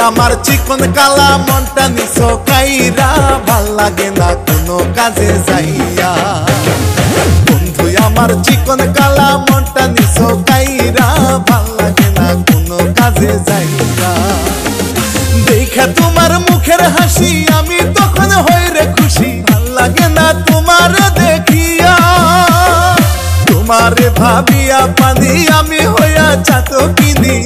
আমার চিকন কালা মনটা নিছো কাইরা, ভাল লাগে না কোনো কাজে যাইয়া। বন্ধু আমার চিকন কালা মনটা নিছো কাইরা, ভাল লাগে না কোনো কাজে যাইয়া। দেখা তোমার মুখের হাসি আমি তখন হই রে খুশি, ভাল লাগে না তোমার দেখিয়া। তোমারে ভাবিয়া পানি আমি হইয়া চাতকিনি,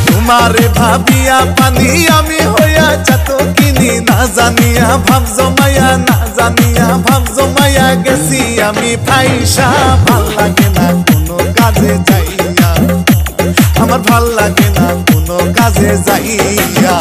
তোমারে ভাবিয়া পানি আমি হইয়া চাতকিনি। না জানিয়া ভাব জমাইয়া, না জানিয়া ভাব জমাইয়া গেছি আমি ফাইসা। ভাল লাগে না কোনো কাজে যাইয়া, আমার ভাল লাগে না কোনো কাজে যাইয়া।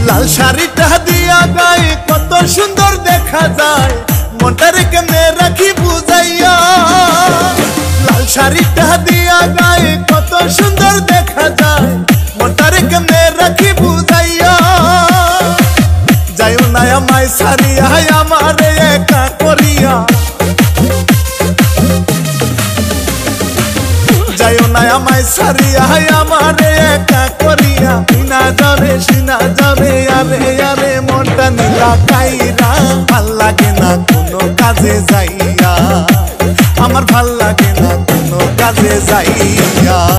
লাল শাড়িটা দিয়া গায়ে কত সুন্দর দেখা যায়, মনটারে কেমনে রাখি বুঝাইয়া। লাল শাড়িটা দিয়া গায়ে কত সুন্দর দেখা যায়, মনটারে কেমনে রাখি বুঝাইয়া। যাইও না আমায় ছাড়িয়া আমারে একা করিয়া, যাইও না আমায় ছাড়িয়া আমারে একা করিয়া। সিনা যাবে সিনা যাবে আরে আরে মনটা নীলা কাইরা, ভাল লাগে না কোনো কাজে যাইয়া, আমার ভাল লাগে না কোনো কাজে যাইয়া।